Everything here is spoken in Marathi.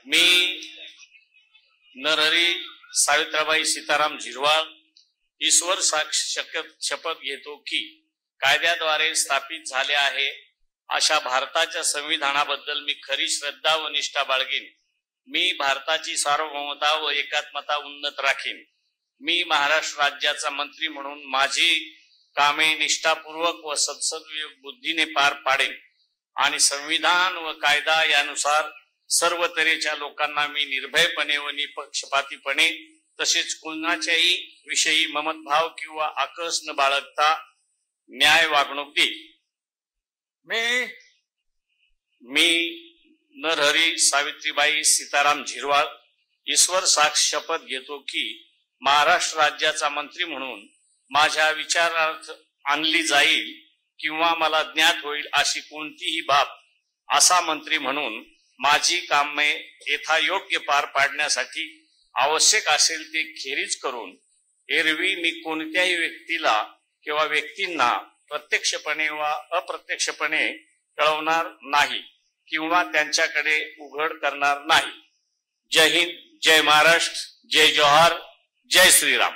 मी नरहरी सावित्रीबाई सीताराम झिरवाळ ईश्वर साक्ष शपथ घेतो की कायद्याद्वारे स्थापित झाले आहे अशा भारताच्या संविधानाबद्दल मी खरी श्रद्धा व निष्ठा बाळगीन। मी भारताची सार्वभौमता व एकात्मता उन्नत राखीन। मी महाराष्ट्र राज्याचा मंत्री म्हणून माझी कामे निष्ठापूर्वक व सत्सद्विवेक बुद्धीने पार पाडेन आणि संविधान व कायदा यानुसार सर्व तऱ्हेच्या लोकांना मी निर्भयपणे व निपक्षपातीपणे तसेच कोणाच्याही विषयी ममतभाव किंवा आकस न बाळगता न्याय वागणूक देईन। मी नरहरी सावित्रीबाई सीताराम झिरवाळ ईश्वर साक्ष शपथ घेतो की महाराष्ट्र राज्याचा मंत्री म्हणून माझ्या विचारार्थ आणली जाईल किंवा मला ज्ञात होईल अशी कोणतीही बाब असा मंत्री म्हणून माझी कामे यथायोग्य पार पाडण्यासाठी आवश्यक असेल ते खेरीज करून एरवी मी कोणत्याही व्यक्तीला किंवा व्यक्तींना प्रत्यक्षपणे व अप्रत्यक्षपणे कळवणार नाही किंवा त्यांच्याकडे उघड करणार नाही। जय हिंद, जय महाराष्ट्र, जय जोहार, जय श्रीराम।